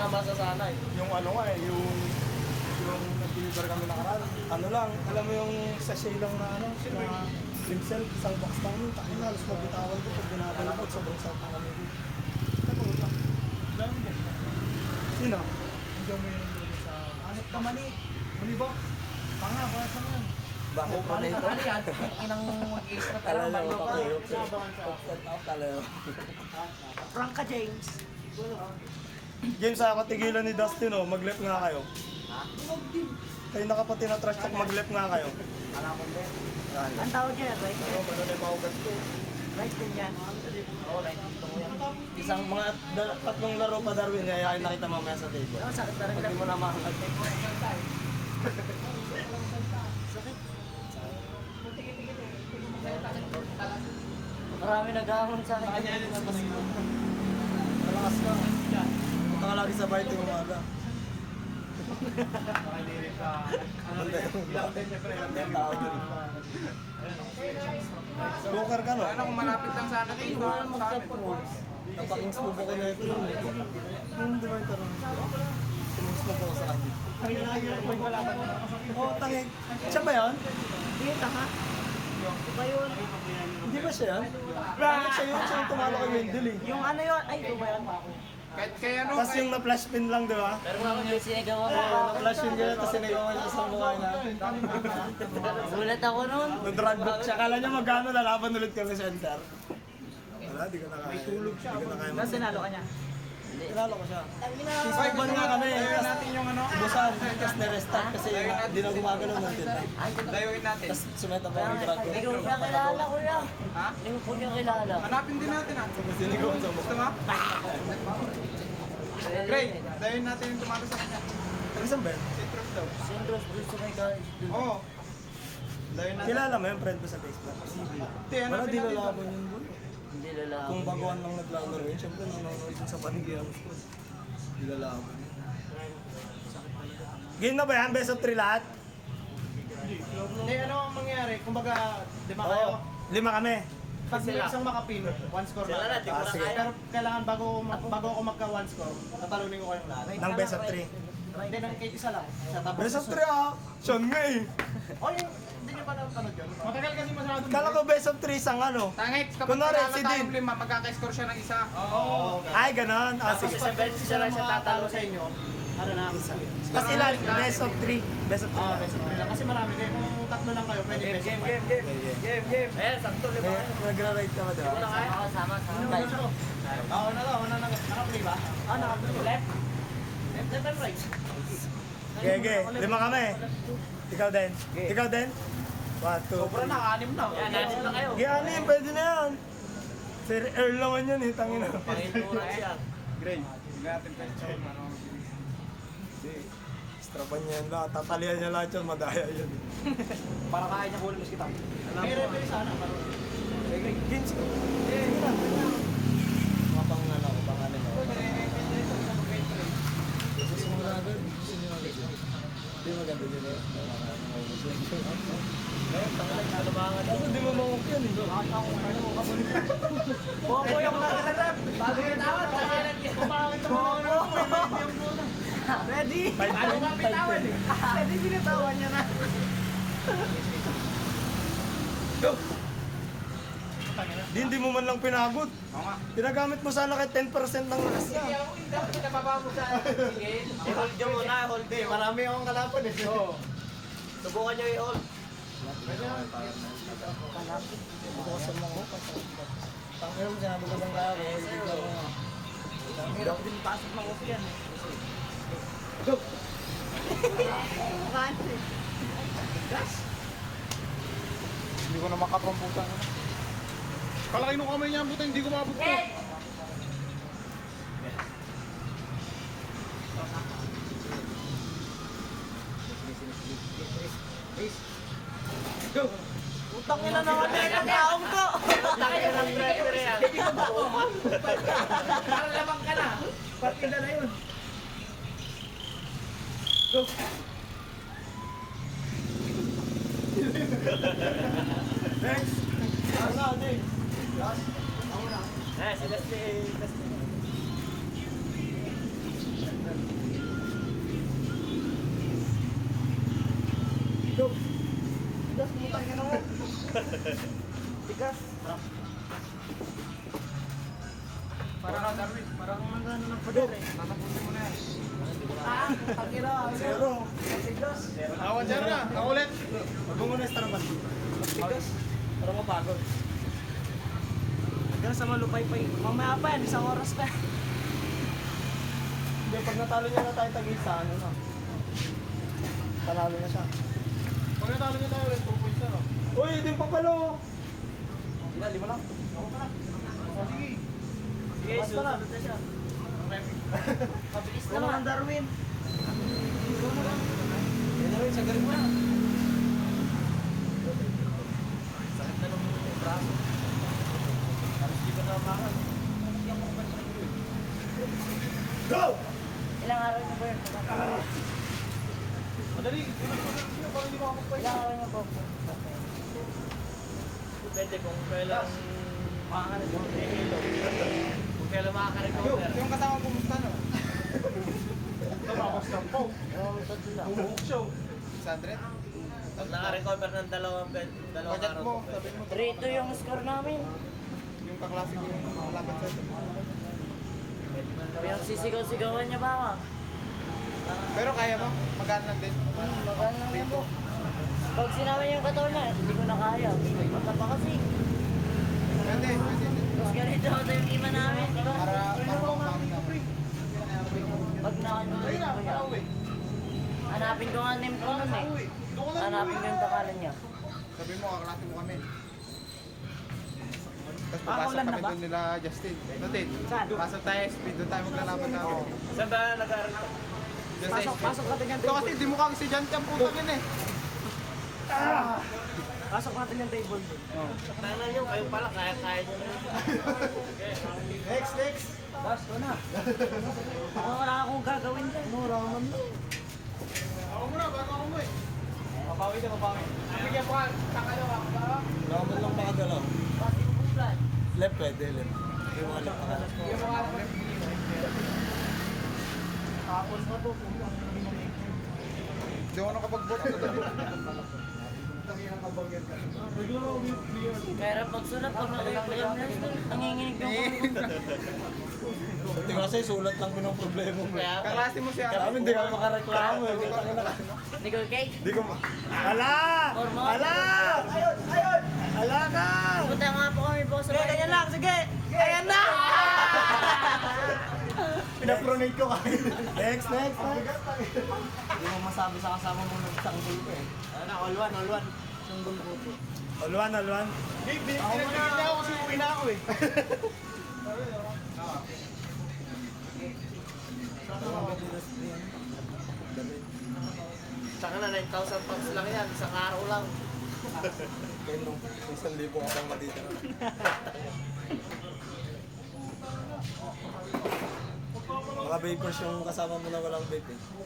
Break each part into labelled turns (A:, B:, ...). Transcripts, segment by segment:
A: masasanay.
B: Yung ano nga eh, yung nag-deliver kami nakaraan. Ano lang, alam mo yung sachet lang na ano, na limsel, isang box lang yun. Takin halos mabitawan ko pag binabalabot sa bansa pa kami. Tapos lang. Sino? Hindi mo yung sa... Anit ka mani. Mani ba? Panga, para sa nga.
A: Bako pa na ito.
C: Inang mag-extra
A: Talala
C: talaga.
A: ko pa kayo. Talala.
C: Franca James.
B: James, ako tigilan ni Dustin oh, mag-left nga kayo. Kayo nakapati na trash talk, mag-left nga kayo.
C: Ang tawag yan, right?
B: Ano ba na yung maugat ko?
C: Right din yan.
A: Oo, right. Isang mga tatlong laro pa Darwin, yayain nakita mamaya sa table.
C: Ano, sakit na rin
A: Hindi mo na mahangad.
C: Sakit.
A: Marami naghahamon sa akin. Malakas ka. Punta ka lagi sa bahay tuwing umaga.
B: Smoker ka no?
D: Ano kung malapit lang sana kayo?
A: Hindi ko alam mag-step Napakings mo ba ko na ito?
B: Hindi ba yung tarong?
A: Tumings mo ko sa akin.
B: Oo, tangi. Siya ba yan?
C: Hindi, tanga. Iba yun.
B: Hindi ba siya yan? Bakit siya yun? Siya yung tumalo kay Wendell eh.
C: Yung ano yun? Ay, ito ba yan?
D: Kaya ano,
B: Tapos yung na-flash pin lang, di ba?
A: Pero kung yung sinigaw ako,
B: Na-flash pin nila, tapos sinigawan niya sa mukha niya.
A: gulat ako nun.
B: Na-drag book siya. Kala niya magkano, lalaban ulit kami sa center. Wala, di ko na kaya. May tulog siya. Di ko na kaya.
C: Tapos sinalo ka niya.
B: Kilala ko siya. Sispaban nga kami.
D: dayuin natin yung ano.
B: Busan, tapos na-restart kasi hindi na gumagalaw ng tinta.
D: Dayuin natin.
B: Tapos sumeta pa yung drag
A: Hindi ko siya kilala, kuya.
D: Ha?
A: Hindi ko niya kilala.
D: Hanapin din natin ah.
B: Sinigawan sa
D: Gusto
B: mukha.
D: mo? Great. Dayuin natin yung tumato sa kanya.
B: Tagisan ba yan?
D: Citrus daw.
A: Sindros, gusto may guys.
D: Oo. Dayuin natin.
B: Kilala mo yung friend mo sa Facebook?
D: Hindi,
B: Wala,
D: hanapin
B: di
D: natin.
B: lalaban yun doon.
A: Hindi lalaban.
B: Kung baguhan lang naglalaro yun, syempre nanonood yun sa panigiyan ko. Di lalaban yun. Game na ba yan? Best of 3 lahat?
E: Hindi, ano ang mangyari? Kumbaga, lima kayo.
B: Oo. 5 kami.
E: Pag may isang makapin, one score
A: Sila na,
E: na.
A: di ko na
B: sige.
A: kaya.
E: Pero kailangan bago ako magka one score, tatalunin ko kayong lahat.
B: Ng best of 3.
E: Hindi, kahit isa lang. Sa tapos.
B: Best of 3 ah! Sean nga eh.
E: Oh, hindi nyo pa napanood yun? Matagal kasi masyado.
B: Kala ko best of 3 isang ano.
D: Tangik, kapag
B: Kunwari,
D: pinala
B: si
D: tayong
B: Dean.
D: 5, magkaka-score siya ng isa.
E: Oo.
B: Ay, ganon. Ah, sige.
E: Pag isa lang siya tatalo sa inyo, ano na?
B: Tapos ilan? Best of 3. Best of 3.
E: Ah, best of three lang. Kasi marami kayo. Kung tatlo lang kayo, pwede best of five.
A: Eh, sakto, lima.
B: Nagra-ride ka ba diba?
A: Sama. Guys.
E: Oo, naka-play ba? Ah, naka-play. Left? Left and right.
B: Gege, 5 kami. Ikaw din. Ikaw din? 1, 2,
E: Sobra na, 6 na.
A: Yan, natin na kayo.
B: Yan yan, pwede na yan. Sir Earl naman yan eh, tangin na.
A: Panginturan siya.
D: Great. Hindi natin question. Ano?
B: Strapan niya yan lahat, tatalian niya lahat yun, madaya yun.
E: Para kaya niya huli mas kita. May referee sana.
B: Games ko. Sige na.
A: Mga pangalan ko, pangalan ko.
B: Susunod agad. Hindi maganda yun eh. Kaso di mo mawak yan eh.
E: Bobo yung nakakarap. Bago yung tawad. Pumangit mo na. Ready? Ano nga bitawan eh? Ready, binitawan niya na.
B: Go! Di, hindi mo man lang pinagod.
D: Oo nga.
B: Pinagamit mo sana kahit 10% ng lakas niya.
D: Dapat pinababa mo sa
A: I-hold nyo muna, hold
E: Hindi, marami akong kalapan eh. Oo.
A: Subukan nyo i-hold.
B: Bukasan mo ako. Tangin mo, sinabi ko lang kaya ko.
A: Hirap din pasok ng off yan.
B: Go!
D: Hindi ko na makapamputan. Kalaki nung kamay niya, buta hindi ko mabot ko.
B: Go!
C: Utang ina naman na yung taong ko.
A: Takay ng referee yan.
E: Para lamang ka na. Partida na yun.
B: Go! Next! Ano, next?
A: Eh, sila si...
C: Tigas.
D: Parang Darwin.
C: Parang nagano ng poder eh.
D: Tatapusin mo na yan.
C: Ah, tangina.
B: Zero.
C: Tigas.
D: Awan dyan na. Ako ulit.
B: Huwag mo muna sa naman.
C: Tigas.
B: Para mapagod.
C: Hanggang sa malupay-pay. Mamaya pa yan, isang oras pa.
B: Hindi, pag natalo niya na tayo tag-isa, ano na. Panalo na siya.
D: Pag natalo niya tayo ulit, 2 points na no?
B: Uy, din pa pala. Hindi na, 5 lang.
D: Sige.
C: Sige, susunod na siya. Mabilis naman, Darwin.
B: Yan na rin, sa galing mo na.
A: Sakit na nung braso. Halos di ko na makan.
B: Go!
C: Ilang araw niyo ba yun?
D: Madali. Parang hindi makakapay.
C: Ilang araw niyo ba?
A: Depende kung kailan makaka-recover. Kung kailan makaka-recover.
D: Yung kasama pumunta no? Tapos na po. Bumuhok siya. 600?
A: Pag naka-recover ng dalawang
D: Budget
A: araw.
D: mo, sabi mo.
C: 3-2 yung score namin.
D: Yung kaklase ko yung malapit sa ito.
C: Yung sisigaw-sigawan niya ba ma?
D: Pero kaya mo? Magaan lang din.
C: Magal lang yan po. Pag sinabi niya yung katawan niya, hindi ko na kaya. Mata pa kasi.
D: Pwede, pwede.
C: Mas ganito ito yung ima namin, di ba?
D: Para makapangin na.
C: Pag nakatuloy ko yan. Hanapin ko nga name ko nun eh. Hanapin ko yung pangalan niya.
D: Sabi mo, kaklase mo kami. Tapos papasok kami doon nila Justin. Notin.
C: Saan?
D: Pasok tayo SP, doon tayo maglalaban na ako.
A: Saan ba nag-aaral ka?
D: Doon sa SP.
C: Pasok natin yung
D: Ito kasi
C: table.
D: di mo kang estudyante ang putang yun eh.
C: Pasok natin yung table doon.
A: Tana nyo, kayo pala, kaya-kaya nyo.
B: Next, next.
C: Bas, ko na. Ako wala akong gagawin dyan.
B: Ano, ramen na.
D: Ako muna, bago ako mo eh. Mapawi na, mapawi. Bigyan mo ka, kakalawa ka ba?
B: Ramen lang makagalaw.
C: Pati ko plan.
B: Left, pwede, left. Yung mga left.
D: Bigyan mo ka naman.
C: Kapon pa to.
D: Hindi ako nakapag-vote.
C: Kaya pagsulat, pag nakikita nanginginig ng ulo.
B: Hindi kasi sulat lang din ang problema mo.
A: Kaya,
D: Kaklase mo siya.
B: Kaya hindi kami makareklamo eh.
C: Nicole Cake.
B: Hindi ko Ala! Ala! Ala ka!
C: Punta nga po kami po sa bahay. Ganyan lang, sige! Ayan na!
B: Pinapronate ko kaya. Next, next, next. Hindi mo masabi sa kasama mo nagsanggol ko eh.
A: ano, all one.
B: Sanggol ko po. Alwan, alwan.
D: Pinagpigil niya ako kasi uwi na ako eh.
A: Saka na, 9,000 pounds lang yan, isang araw lang.
B: Kaya nung 1,000 ka pang matita. Mga vapors yung kasama mo na walang vape eh. Yung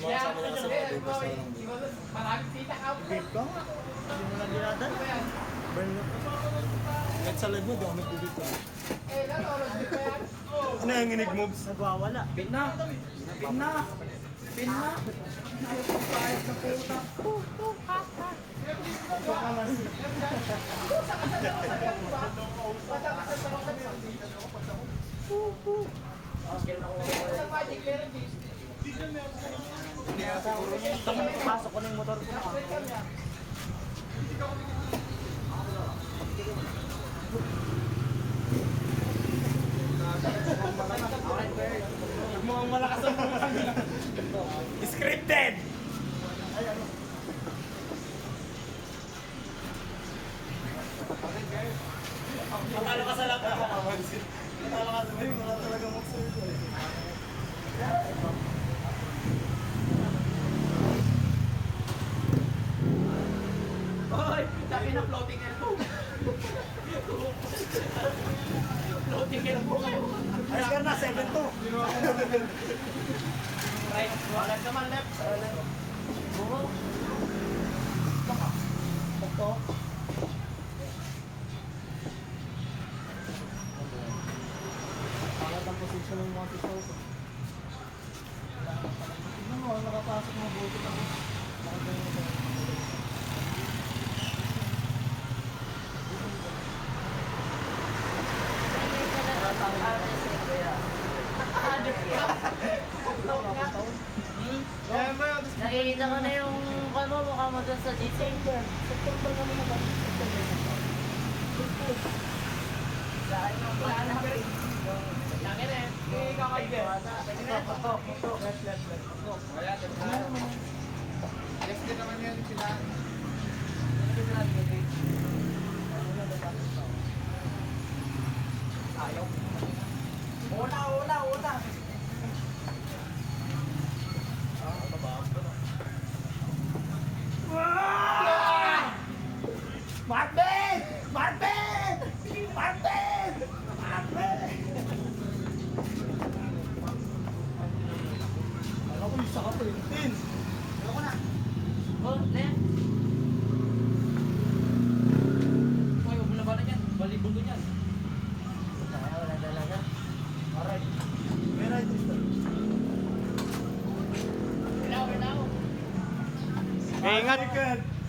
B: mga kasama niya kasi mga vapors na walang vape. Vape ka nga.
C: Hindi mo na dinadala.
B: Burn na. Kahit sa live mo, di ako nag-vape ka. Ano yung inig moves?
C: Nagwawala. Pin na! Pin na! Pin na! Pasok ko na yung motor ko.
B: Mukhang malakas ang mga scripted! Matalo ka sa lahat ako kamansin. Matalo ka sa lahat. Wala talaga magsurvive.
A: Hoy! Sabi na floating elbow. Floating elbow kayo.
B: Ayos ka na, 7-2.
A: Right, left naman, left.
B: Ito. Pangat ang position ng mga pisaw ko. Tignan mo, nakapasok ng buti na. Nakaganyan ko.
C: Nakikita ko na yung mukha mo doon sa December.
B: September naman na ba?
C: Sa ano, wala na kami.
E: Langin eh. Hindi ka kayo.
D: Yes din naman yan sila.
E: Una. Martin! Martin! Martin! Martin!
B: Alam ko, isa ka pa rin. Tin!
C: Oh, Len.
E: Uy, huwag mo na ba na yan? Balibundo yan.
C: Wala talaga.
B: Alright. May right Tristan.
E: Ilaw.
D: Ingat!
B: Good.